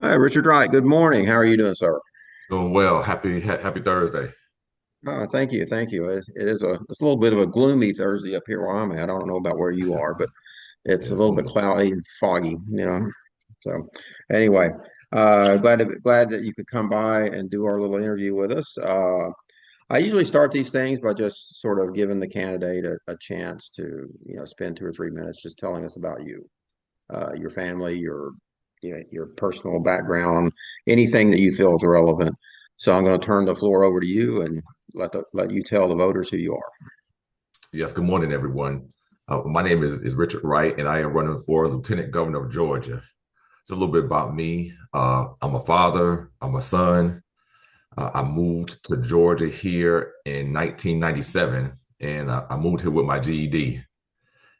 Hi, Richard Wright. Good morning. How are you doing, sir? Doing well. Happy Thursday. Thank you. Thank you. It's a little bit of a gloomy Thursday up here where I'm at. I don't know about where you are, but it's a Yes, little bit well, cloudy and foggy. So anyway, glad that you could come by and do our little interview with us. I usually start these things by just sort of giving the candidate a chance to, spend 2 or 3 minutes just telling us about you, your family, your personal background, anything that you feel is relevant. So I'm going to turn the floor over to you and let you tell the voters who you are. yes. Good morning, everyone. My name is Richard Wright, and I am running for Lieutenant Governor of Georgia. It's a little bit about me. I'm a father. I'm a son. I moved to Georgia here in 1997, and I moved here with my GED,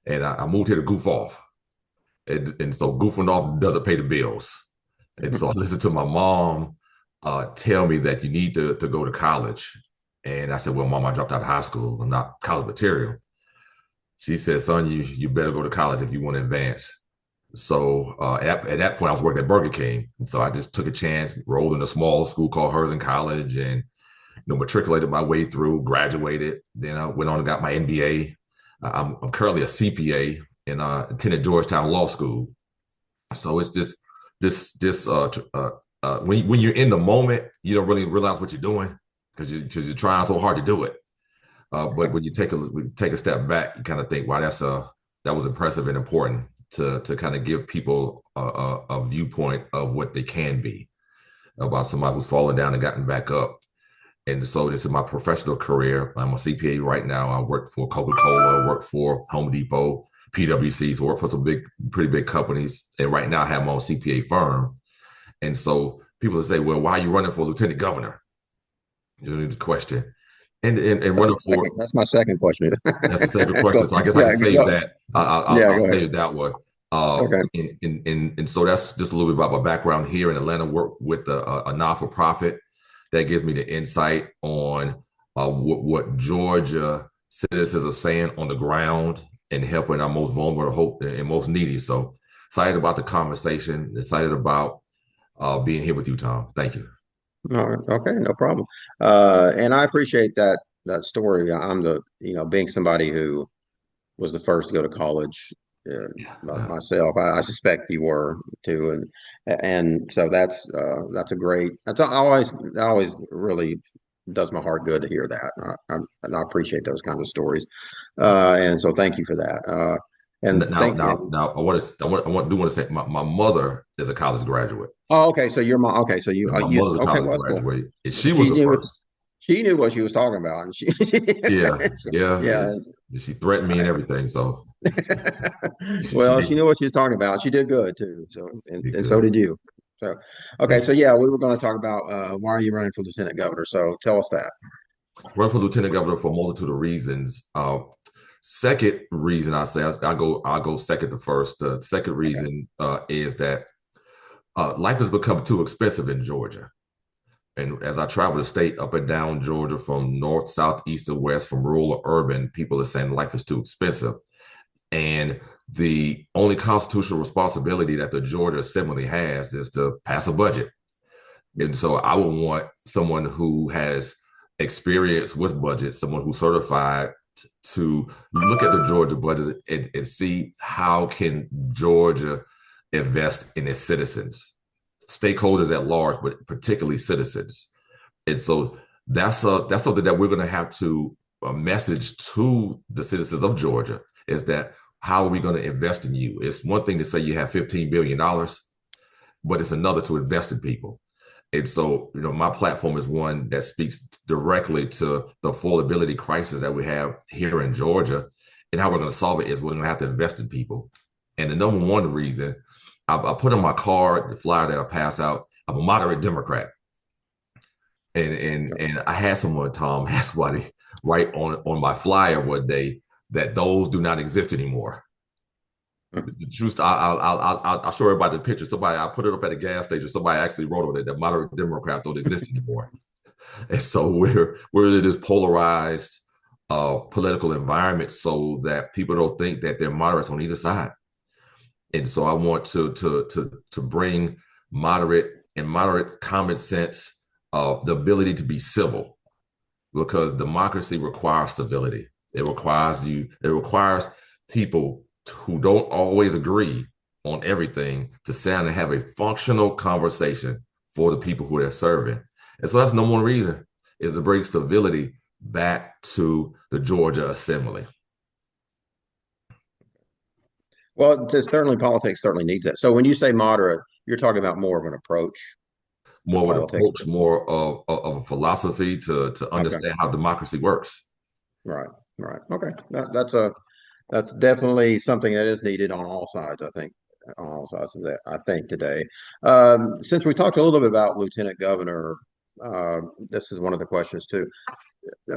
and I moved here to goof off. And so goofing off doesn't pay the bills. And so I listened to my mom tell me that you need to go to college. And I said, well, mom, I dropped out of high school. I'm not college material. She said, son, you better go to college if you want to advance. So at that point, I was working at Burger King. And so I just took a chance, rolled in a small school called Herzing College, and matriculated my way through, graduated. Then I went on and got my MBA. I'm currently a CPA and attended Georgetown Law School. So it's just this when you're in the moment, you don't really realize what you're doing because you're trying so hard to do it. But when you take a step back, you kind of think, wow, that was impressive and important to kind of give people a viewpoint of what they can be about somebody who's fallen down and gotten back up. And so this is my professional career. I'm a CPA right now. I work for Coca-Cola, work for Home Depot, PwC, so work for some pretty big companies. And right now I have my own CPA firm. And so people say, well, why are you running for lieutenant governor? You know the question. And running for That's my second question. that's the second question. So I guess I can Yeah, save that. yeah, I'll go ahead. save that one. Okay. And so that's just a little bit about my background here in Atlanta. Work with a non for profit that gives me the insight on what Georgia citizens are saying on the ground and helping our most vulnerable and most needy. So excited about the conversation. Excited about being here with you, Tom. Thank you. All right. Okay, no problem. And I appreciate that story. Being somebody who was the first to go to college. Yeah. Myself, I suspect you were too, and so that's a great. Always really does my heart good to hear that. And I appreciate those kinds of stories, and so thank you for that. And Do want to say my mother is a college graduate. oh, okay, so your mom. Okay, so My mother's a okay, college well, that's cool. graduate, and she was She the knew what first. she knew what she was talking about, and she Yeah, yeah. yeah. She threatened me and everything, so she Well, she did knew what she was talking about. She did good too. So, did and so good. did you. So, okay. Thank So, you. yeah, we were going to talk about why are you running for lieutenant governor? So, tell us that. Run for lieutenant governor for a multitude of reasons. Second reason I'll go second to first. The second Okay. reason is that life has become too expensive in Georgia. And as I travel the state up and down Georgia from north, south, east, and west, from rural to urban, people are saying life is too expensive. And the only constitutional responsibility that the Georgia Assembly has is to pass a budget. And so I would want someone who has experience with budget, someone who's certified to look at the Georgia budget and see how can Georgia invest in its citizens, stakeholders at large, but particularly citizens. And so that's something that we're going to have to message to the citizens of Georgia is that how are we going to invest in you? It's one thing to say you have $15 billion, but it's another to invest in people. And so, my platform is one that speaks directly to the affordability crisis that we have here in Georgia. And how we're going to solve it is we're going to have to invest in people. And the number one reason I put on my card, the flyer that I pass out, I'm a moderate Democrat. And I had someone, Tom, had somebody write on my flyer one day that those do not exist anymore. The truth, I'll show everybody the picture. I put it up at a gas station. Somebody actually wrote on it that moderate Democrats don't exist anymore. And so we're in this polarized political environment, so that people don't think that they're moderates on either side. And so I want to bring moderate and moderate common sense, the ability to be civil, because democracy requires stability. It requires people who don't always agree on everything to sit down and have a functional conversation for the people who they're serving. And so that's number one reason is to bring stability back to the Georgia Assembly. Well, certainly politics certainly needs that. So when you say moderate, you're talking about more of an approach to More of an politics. approach, more of a philosophy to Okay. understand how democracy works. Right. Right. Okay. That's definitely something that is needed on all sides, I think. On all sides of that, I think today. Since we talked a little bit about Lieutenant Governor, this is one of the questions too.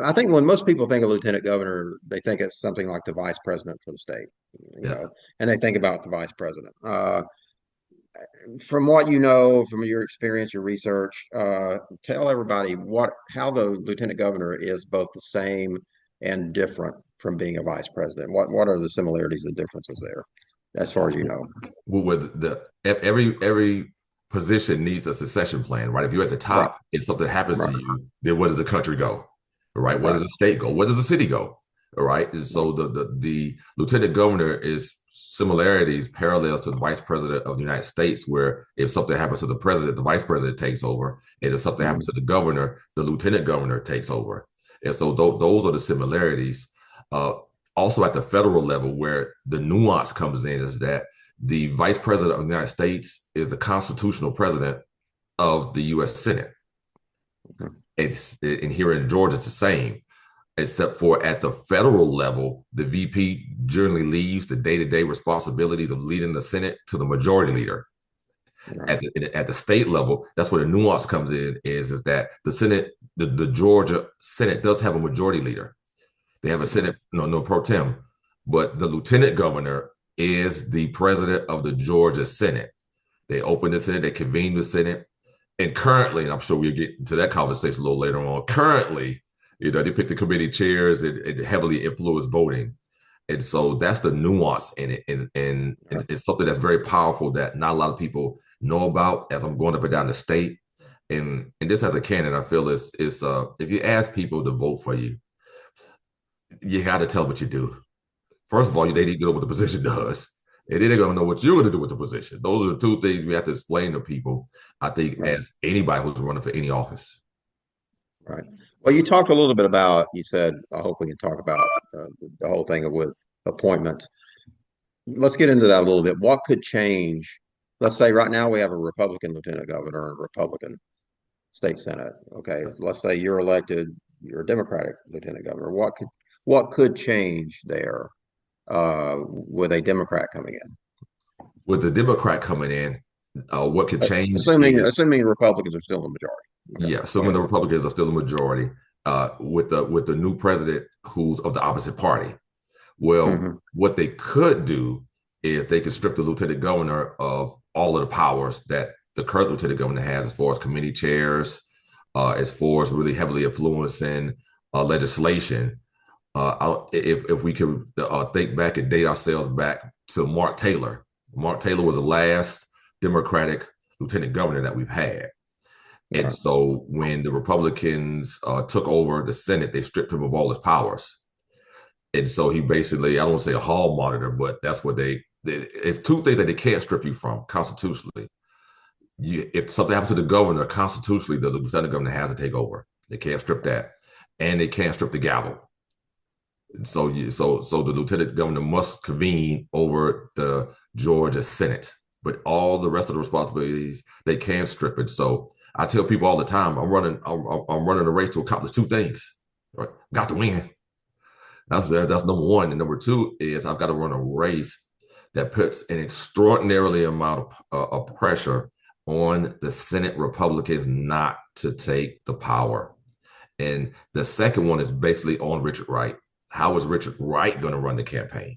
I think when most people think of Lieutenant Governor, they think it's something like the Vice President for the state, you Yeah. know, and they think about the Vice President. From what you know, from your experience, your research, tell everybody how the Lieutenant Governor is both the same and different from being a Vice President. What are the similarities and differences there, as far as you know? With the every position needs a succession plan, right? If you're at the Right. top and something happens to Right. you, then where does the country go? Right? Where does Right. the state go? Where does the city go? All right. And so the lieutenant governor is similarities, parallels to the vice president of the United States, where if something happens to the president, the vice president takes over. And if something happens Mhm. to the governor, the lieutenant governor takes over. And so those are the similarities. Uh, Also at the federal level, where the nuance comes in is that the vice president of the United States is the constitutional president of the U.S. Senate. And here in Georgia, it's the same, except for at the federal level, the VP generally leaves the day-to-day responsibilities of leading the Senate to the majority leader. Right. At the state level, that's where the nuance comes in, is that the Senate, the Georgia Senate does have a majority leader. They have a Senate, no pro tem, but the lieutenant governor is the president of the Georgia Senate. They open the Senate, they convene the Senate. And currently, and I'm sure we'll get into that conversation a little later on, currently, they pick the committee chairs and heavily influence voting. And so that's the nuance in it. And it's something that's very powerful that not a lot of people know about as I'm going up and down the state. And this as a candidate, I feel is if you ask people to vote for you, you got to tell them what you do. First of all, they need to know what the position does. And then they're going to know what you're going to do with the position. Those are the two things we have to explain to people, I think, Right. as anybody who's running for any office. Right. Well, you talked a little bit about, you said, I hope we can talk about the whole thing with appointments. Let's get into that a little bit. What could change? Let's say right now we have a Republican lieutenant governor and a Republican state senate. Okay. Let's say you're elected, you're a Democratic lieutenant governor. What could change there with a Democrat coming in? With the Democrat coming in, what could change Assuming is, assuming Republicans are still in the majority. yeah, Okay. Go assuming ahead. the Republicans are still the majority, with the new president who's of the opposite party. Well, Hmm. what they could do is they could strip the lieutenant governor of all of the powers that the current lieutenant governor has, as far as committee chairs, as far as really heavily influencing legislation. If we could think back and date ourselves back to Mark Taylor. Mark Taylor was the last Democratic lieutenant governor that we've had. And Right. so when the Republicans took over the Senate, they stripped him of all his powers. And so he basically, I don't want to say a hall monitor, but that's what it's two things that they can't strip you from constitutionally. If something happens to the governor, constitutionally, the lieutenant governor has to take over. They can't strip that. And they can't strip the gavel. So the lieutenant governor must convene over the Georgia Senate, but all the rest of the responsibilities they can strip it. So I tell people all the time, I'm running a race to accomplish two things. Right? Got to win. That's number one, and number two is I've got to run a race that puts an extraordinarily amount of pressure on the Senate Republicans not to take the power. And the second one is basically on Richard Wright. How is Richard Wright going to run the campaign?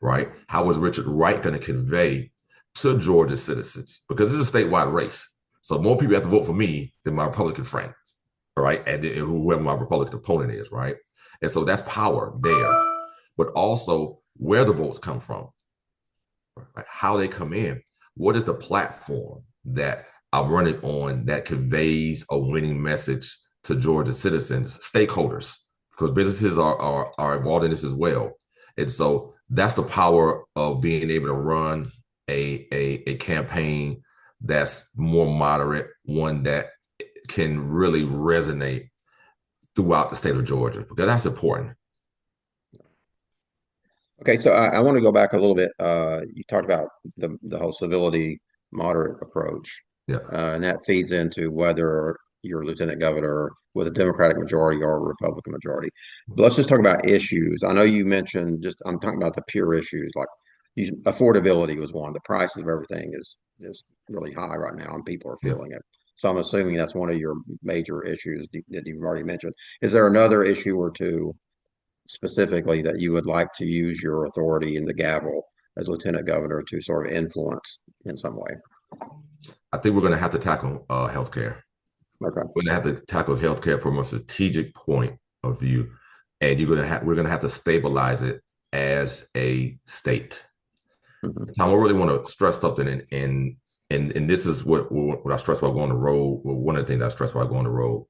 Right? How is Richard Wright going to convey to Georgia citizens? Because this is a statewide race. So more people have to vote for me than my Republican friends, right? And whoever my Republican opponent is, right? And so that's power there. But also where the votes come from, right? How they come in. What is the platform? that I'm running on that conveys a winning message to Georgia citizens, stakeholders, because businesses are involved in this as well. And so that's the power of being able to run a campaign that's more moderate, one that can really resonate throughout the state of Georgia, because that's important. Okay, so I want to go back a little bit. You talked about the whole civility moderate approach, Yeah. and that feeds into whether you're lieutenant governor with a Democratic majority or a Republican majority. But let's just talk about issues. I know you mentioned just I'm talking about the pure issues like affordability was one. The prices of everything is really high right now, and people are Yeah. feeling it. So I'm assuming that's one of your major issues that you've already mentioned. Is there another issue or two specifically that you would like to use your authority in the gavel as lieutenant governor to sort of influence in some way? I think we're going to have to tackle healthcare. Okay. We're going to have to tackle healthcare from a strategic point of view, and we're going to have to stabilize it as a state. Mhm. Tom, I really want to stress something, and this is what I stress while going on the road. Well, one of the things I stress while going on the road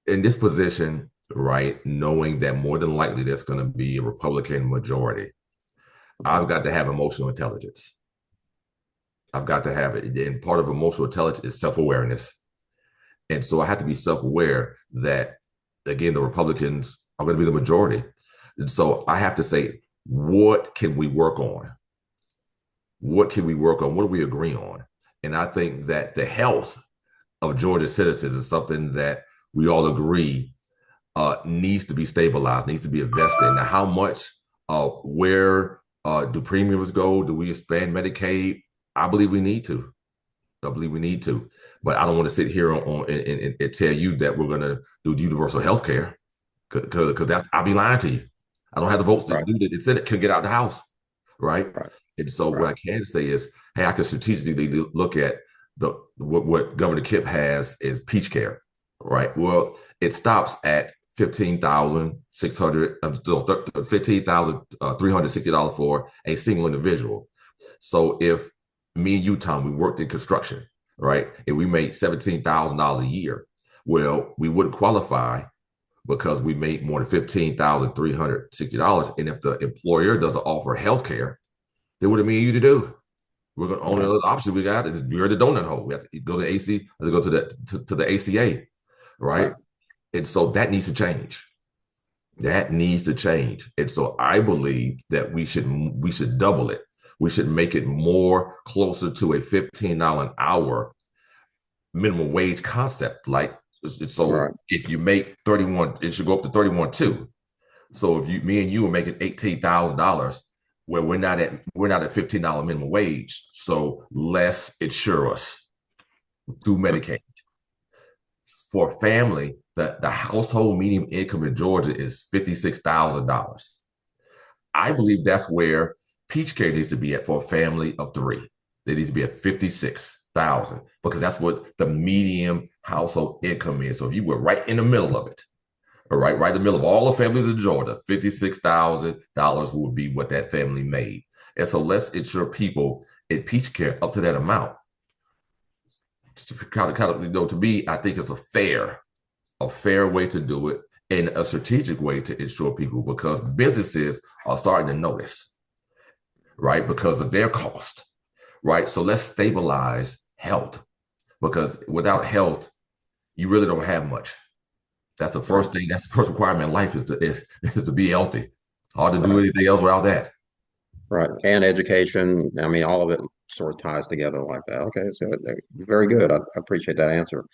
in this position, right? Knowing that more than likely there's going to be a Republican majority, I've got to have emotional intelligence. I've got to have it, and part of emotional intelligence is self-awareness. And so I have to be self-aware that, again, the Republicans are going to be the majority. And so I have to say, what can we work on? What can we work on? What do we agree on? And I think that the health of Georgia citizens is something that we all agree needs to be stabilized, needs to be invested. Now, how much, where do premiums go? Do we expand Medicaid? I believe we need to. I believe we need to. But I don't want to sit here and tell you that we're going to do universal health care because I'll be lying to you. I don't have the votes to Right, do that. The Senate can get out of the House, right? right, And so what right. I can say is, hey, I can strategically look at what Governor Kemp has is peach care, right? Well, it stops at 15,600, $15,360 for a single individual. So if me and you, Tom, we worked in construction, right, and we made $17,000 a year, well, we wouldn't qualify because we made more than $15,360. And if the employer doesn't offer health care, then what do me and you to do? We're going to only Right, other option we got is we're the donut hole. We have to go to AC, to go to the ACA, right, right? And so that needs to change. That needs to change. And so I believe that we should double it. We should make it more closer to a $15 an hour minimum wage concept. Like so right, if you make 31, it should go up to 31 too. So if me and you are making $18,000, where we're not at $15 minimum wage. So less insure us through Medicaid. For a family, the household median income in Georgia is $56,000. I believe that's where peach care needs to be at for a family of three. They need to be at 56,000 because that's what the median household income is. So if you were right in the middle of it, all right in the middle of all the families in Georgia, $56,000 would be what that family made. And so let's insure people in peach care up to that amount. To me, I think it's a fair way to do it and a strategic way to insure people because businesses are starting to notice, right? Because of their cost, right? So let's stabilize health because without health, you really don't have much. That's the right, first thing. That's the first requirement in life is to be healthy. Hard to do right, anything else without that. right. And education, I mean, all of it sort of ties together like that. Okay, so very good. I appreciate that answer.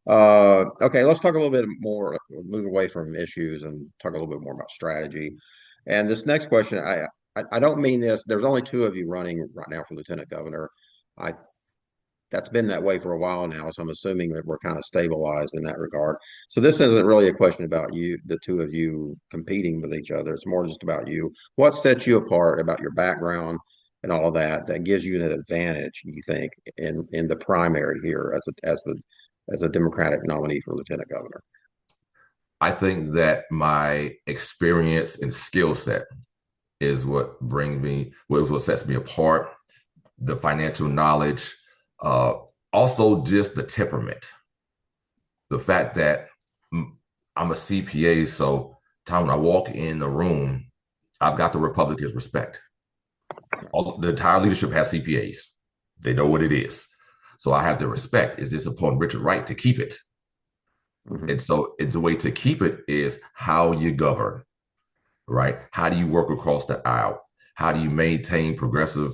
Okay, let's talk a little bit more, move away from issues and talk a little bit more about strategy. And this next question, I don't mean this. There's only two of you running right now for lieutenant governor. I That's been that way for a while now, so I'm assuming that we're kind of stabilized in that regard. So this isn't really a question about you, the two of you competing with each other. It's more just about you. What sets you apart about your background and all of that that gives you an advantage, you think, in the primary here as a Democratic nominee for lieutenant governor? I think that my experience and skill set is what sets me apart. The financial knowledge, Uh, Also, just the temperament, the fact that I'm a CPA, so time when I walk in the room, I've got the Republicans' respect. The entire leadership has CPAs. They know what it is. So I have the respect. Is this upon Richard Wright to keep it? Mhm. And so the way to keep it is how you govern, right? How do you work across the aisle? How do you maintain progressive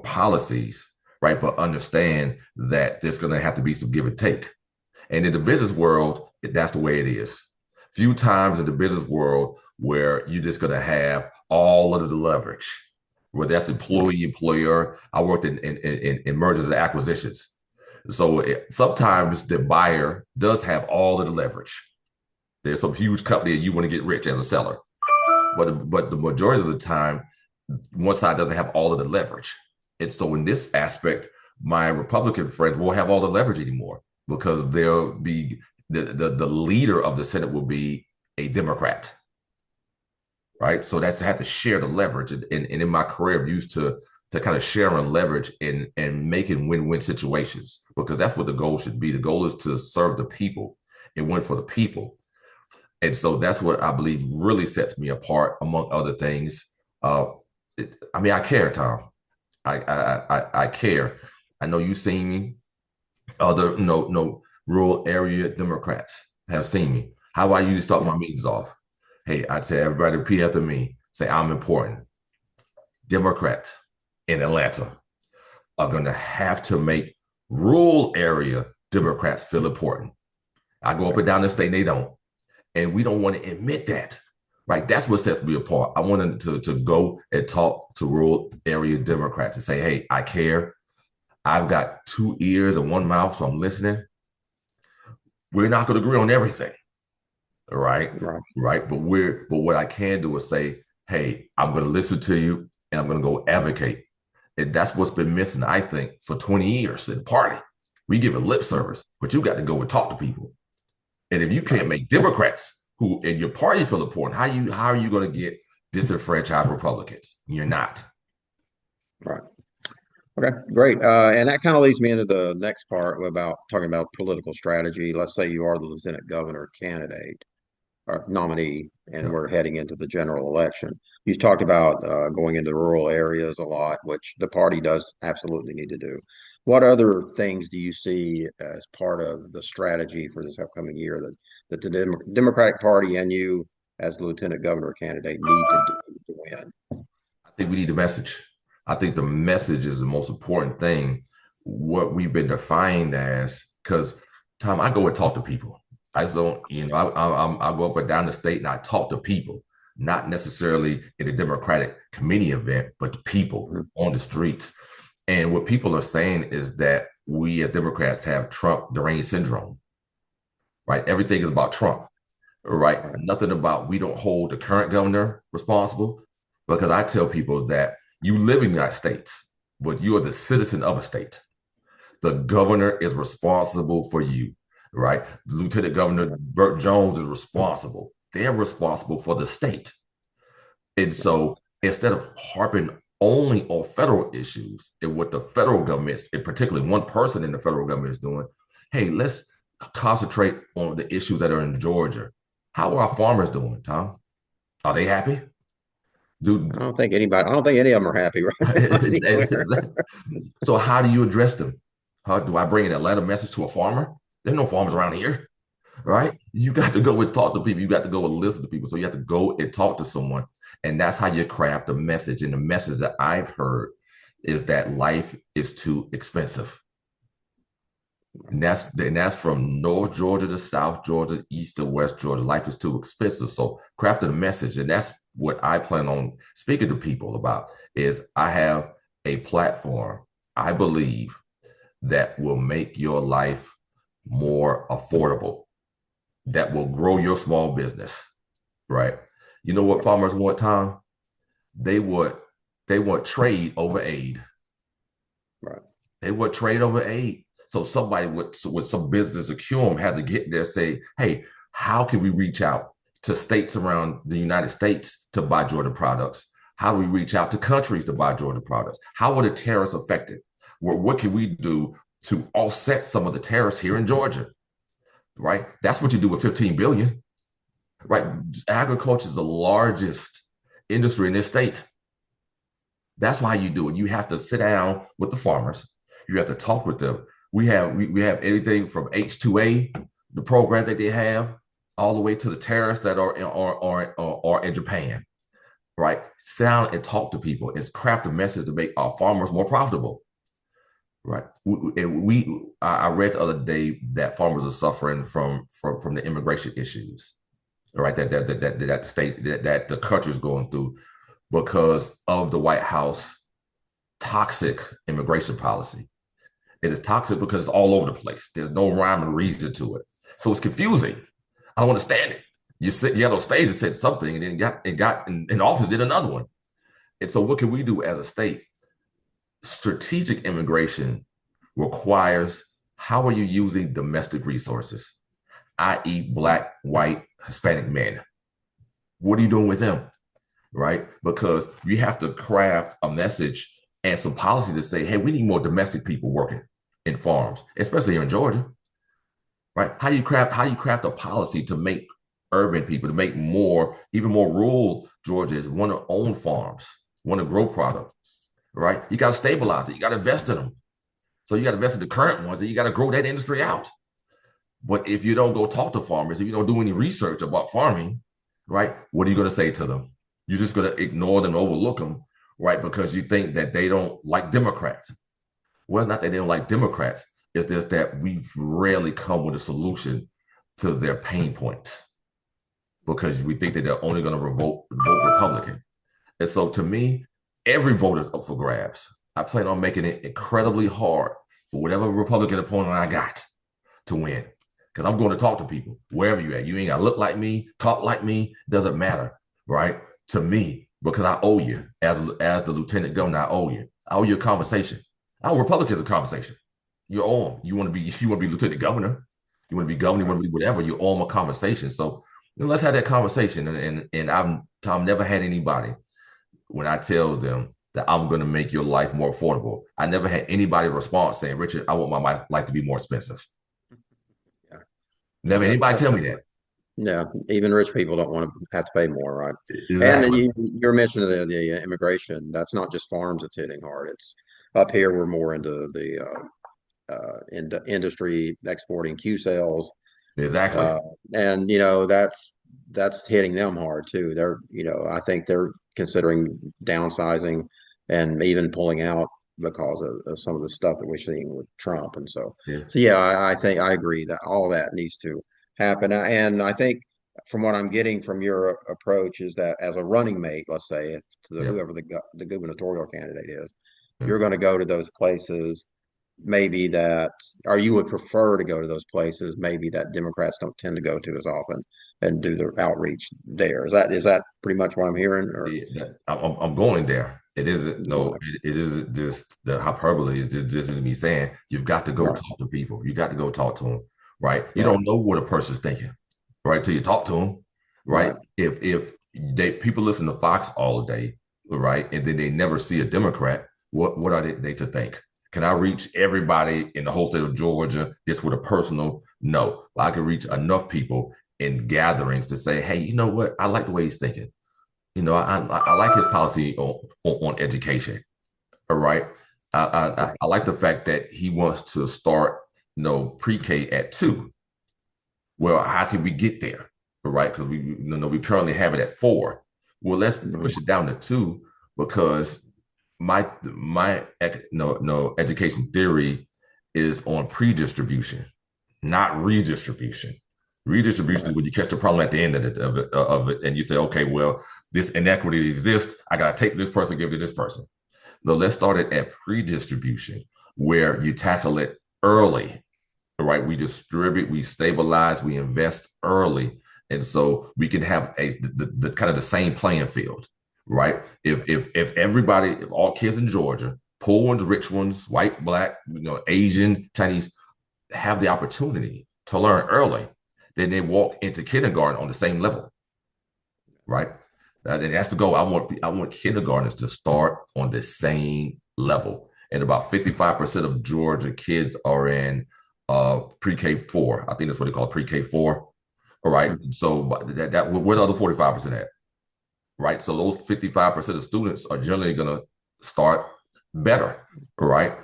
policies, right? But understand that there's going to have to be some give and take. And in the business world, that's the way it is. Few times in the business world where you're just going to have all of the leverage, whether that's Right. employee, employer. I worked in mergers and acquisitions. So sometimes the buyer does have all of the leverage. There's some huge company and you want to get rich as a seller. But the majority of the time, one side doesn't have all of the leverage. And so in this aspect, my Republican friends won't have all the leverage anymore because they'll be the leader of the Senate will be a Democrat, right? So that's have to share the leverage. And in my career, I've used to kind of sharing leverage and making win-win situations because that's what the goal should be. The goal is to serve the people and win for the people. And so that's what I believe really sets me apart, among other things. Uh, I mean, I care, Tom. I care. I know you've seen me. Other no rural area Democrats have seen me. How I usually start my Yeah. meetings off. Hey, I'd say everybody repeat after me. Say I'm important. Democrats in Atlanta are going to have to make rural area Democrats feel important. I go up and down the state, and they don't. And we don't want to admit that. Right. That's what sets me apart. I wanted to go and talk to rural area Democrats and say, hey, I care. I've got two ears and one mouth, so I'm listening. We're not going to agree on everything. Right. Right. Right. But what I can do is say, hey, I'm going to listen to you and I'm going to go advocate. And that's what's been missing, I think, for 20 years in the party. We give a lip service, but you got to go and talk to people. And if you can't Right. make Democrats who in your party feel important, how are you going to get disenfranchised Republicans? You're not. Right. Okay, great. And that kind of leads me into the next part about talking about political strategy. Let's say you are the lieutenant governor candidate or nominee, and Yeah. we're heading into the general election. You talked about going into rural areas a lot, which the party does absolutely need to do. What other things do you see as part of the strategy for this upcoming year that the Democratic Party and you, as the lieutenant governor candidate, need to do to win? I think we need a message. I think the message is the most important thing. What we've been defined as, because Tom, I go and talk to people. I just don't, I go up and down the state and I talk to people, not necessarily in a Democratic committee event, but the people Mhm. on the streets. And what people are saying is that we as Democrats have Trump deranged syndrome, right? Everything is about Trump, right? Right. Nothing about we don't hold the current governor responsible because I tell people that you live in the United States, but you are the citizen of a state. The governor is responsible for you, right? Lieutenant Governor Burt Jones is responsible. They're responsible for the state. And so instead of harping only on federal issues and what the federal government, and particularly one person in the federal government is doing, hey, let's concentrate on the issues that are in Georgia. How are our farmers doing, Tom? Are they happy? Do I don't think any of them are happy right now anywhere. so how do you address them? How do I bring an Atlanta message to a farmer? There's no farmers around here, right? You got to go and talk to people. You got to go and listen to people. So you have to go and talk to someone. And that's how you craft a message. And the message that I've heard is that life is too expensive. And that's from North Georgia to South Georgia, East to West Georgia. Life is too expensive. So crafting a message, and that's what I plan on speaking to people about. Is I have a platform I believe that will make your life more affordable, that will grow your small business, right? You know what farmers want, Tom? They want they want trade over aid. Right. They want trade over aid. So somebody with some business acumen has to get there and say, hey, how can we reach out to states around the United States to buy Georgia products? How do we reach out to countries to buy Georgia products? How are the tariffs affected? what can we do to offset some of the tariffs here in Georgia, right? That's what you do with 15 billion, right? Agriculture is the largest industry in this state. That's why you do it. You have to sit down with the farmers. You have to talk with them. We have everything from H2A, the program that they have, all the way to the tariffs that are in Japan, right? Sit down and talk to people and craft a message to make our farmers more profitable, right? I read the other day that farmers are suffering from the immigration issues, right? That the state that the country is going through because of the White House toxic immigration policy. It is toxic because it's all over the place. There's no rhyme and reason to it. So it's confusing. I don't understand it. You had on stage and said something and then got in office, did another one. And so what can we do as a state? Strategic immigration requires how are you using domestic resources, i.e., Black, white, Hispanic men? What are you doing with them? Right? Because you have to craft a message and some policy to say, hey, we need more domestic people working in farms, especially here in Georgia. Right? How you craft a policy to make urban people, to make even more rural Georgians want to own farms, want to grow products, right? You got to stabilize it. You got to invest in them. So you got to invest in the current ones and you got to grow that industry out. But if you don't go talk to farmers, if you don't do any research about farming, right, what are you going to say to them? You're just going to ignore them, overlook them, right? Because you think that they don't like Democrats. Well, not that they don't like Democrats. It's just that we've rarely come with a solution to their pain points because we think that they're only going to vote Republican. And so to me, every vote is up for grabs. I plan on making it incredibly hard for whatever Republican opponent I got to win because I'm going to talk to people wherever you're at. You ain't got to look like me, talk like me, doesn't matter, right? To me, because I owe you as the lieutenant governor, I owe you a conversation. I owe Republicans a conversation. You owe them. You want to be lieutenant governor. You want to be governor. You want to be whatever. You owe them a conversation. So let's have that conversation. And I've never had anybody when I tell them that I'm going to make your life more affordable. I never had anybody respond saying, Richard, I want my life to be more expensive. Yeah. Never anybody tell me that. Yeah, even rich people don't want to have to pay more, right? And Exactly. you're mentioning the immigration. That's not just farms that's hitting hard. It's up here. We're more into the into industry exporting Q sales, Exactly. uh, and that's hitting them hard too. I think they're considering downsizing and even pulling out because of some of the stuff that we're seeing with Trump. And Yeah. so yeah, I think I agree that all that needs to happen. And I think from what I'm getting from your approach is that as a running mate, let's say, if to Yeah. whoever the gubernatorial candidate is, Yeah. you're going to go to those places maybe that, or you would prefer to go to those places maybe that Democrats don't tend to go to as often and do their outreach there. Is that pretty much what I'm hearing? Or I'm going there. It isn't no. It isn't just the hyperbole. It's just this is me saying you've got to go right, talk to people. You got to go talk to them, right? You right, don't know what a person's thinking, right? Till you talk to them, right? right, If they people listen to Fox all day, right, and then they never see a Democrat, what are they to think? Can I reach everybody in the whole state of Georgia just with a personal? No, I can reach enough people in gatherings to say, hey, you know what? I like the way he's thinking. I like his policy on education. All right. right, I like the fact that he wants to start, pre-K at 2. Well, how can we get there? All right. Because we currently have it at 4. Well, let's right, push it down to 2 because my no education theory is on pre-distribution, not redistribution. Redistribution is right, when you catch the problem at the end of it, and you say, okay, well, this inequity exists. I got to take this person, give it to this person. No, let's start it at pre-distribution, where you tackle it early, right? We distribute, we stabilize, we invest early, and so we can have the kind of the same playing field, right? If all kids in Georgia, poor ones, rich ones, white, black, Asian, Chinese, have the opportunity to learn early, then they walk into kindergarten on the same level, right? And that's the goal. I want kindergartners to start on the same level. and about 55% of Georgia kids are in pre-K 4. I think that's what they call pre-K 4. All right. Mhm. So where the other 45% at? Right. So those 55% of students are generally going to start better. Right.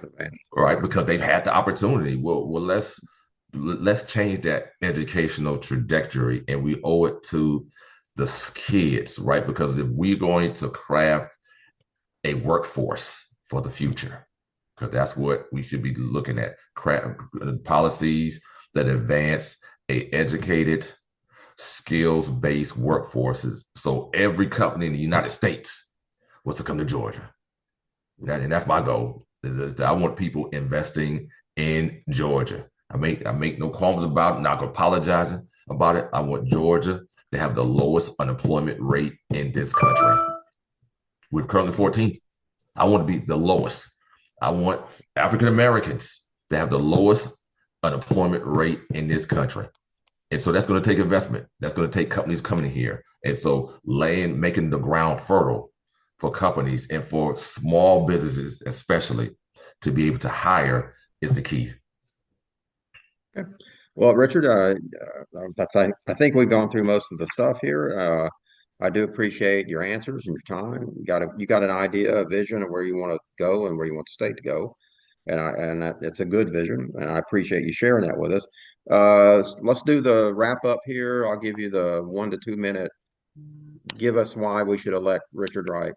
Right. Because they've had the opportunity. Well, let's change that educational trajectory, and we owe it to the kids, right? Because if we're going to craft a workforce for the future, because that's what we should be looking at, craft policies that advance a educated, skills-based workforces. So every company in the United States was to come to Georgia. And that's my goal. I want people investing in Georgia. I make no qualms about it, not apologizing about it. I want Georgia to have the lowest unemployment rate in this country. We're currently 14th. I want to be the lowest. I want African Americans to have the lowest unemployment rate in this country. And so that's going to take investment. That's going to take companies coming here. And so making the ground fertile for companies and for small businesses, especially to be able to hire is the key. Okay. Well, Richard, I think we've gone through most of the stuff here. I do appreciate your answers and your time. You got an idea, a vision of where you want to go and where you want the state to go, and it's a good vision, and I appreciate you sharing that with us. Let's do the wrap up here. I'll give you the 1 to 2 minute. Give us why we should elect Richard Wright,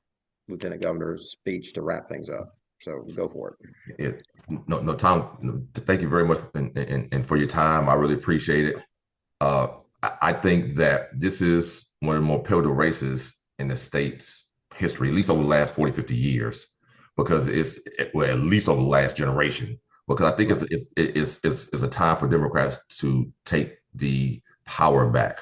Lieutenant Governor's speech to wrap things up. So go for it. It, no, Tom, thank you very much and for your time. I really appreciate it. I think that this is one of the more pivotal races in the state's history, at least over the last 40, 50 years, because well, at least over the last generation, because I think Right. it's a time for Democrats to take the power back.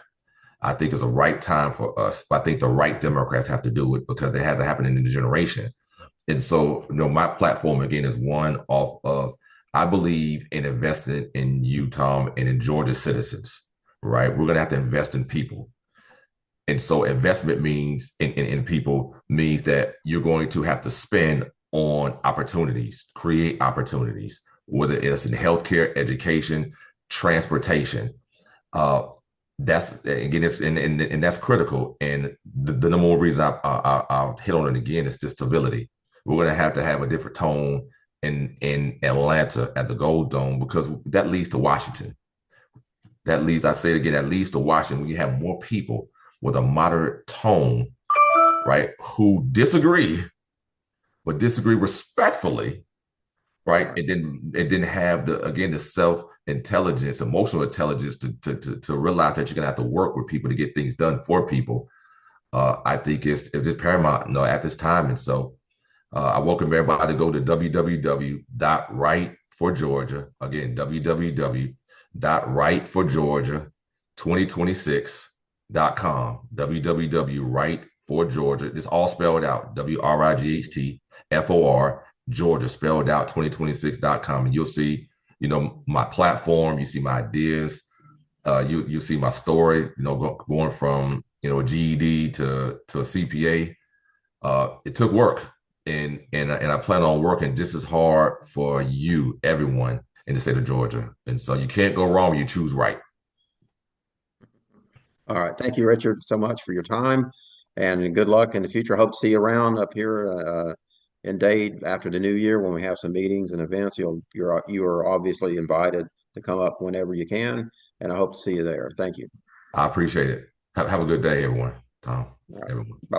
I think it's the right time for us, but I think the right Democrats have to do it because it hasn't happened in the generation. And so, my platform again is one off of I believe in investing in you, Tom, and in Georgia citizens, right? We're gonna have to invest in people. And so investment means in people means that you're going to have to spend on opportunities, create opportunities, whether it's in healthcare, education, transportation. Uh, that's again, and that's critical. And the number one reason I'll hit on it again is the stability. We're going to have a different tone in Atlanta at the Gold Dome because that leads to Washington. That leads, I say it again, that leads to Washington when you have more people with a moderate tone, right, who disagree, but disagree respectfully, right, Right. and then have the self intelligence, emotional intelligence to realize that you're gonna have to work with people to get things done for people. I think is just paramount, at this time, and so I welcome everybody to go to www.wrightforgeorgia. Again, www.wrightforgeorgia2026.com. www.wrightforgeorgia. It's all spelled out. WRIGHTFOR Georgia spelled out 2026.com. And you'll see, my platform, you see my ideas, you see my story, going from a GED to a CPA. It took work, and I plan on working just as hard for you, everyone in the state of Georgia. And so you can't go wrong when you choose right. All right. Thank you, Richard, so much for your time and good luck in the future. Hope to see you around up here in Dade after the new year when we have some meetings and events. You are obviously invited to come up whenever you can, and I hope to see you there. Thank you. I appreciate it. Have a good day, everyone. Tom, All right. everyone. Bye.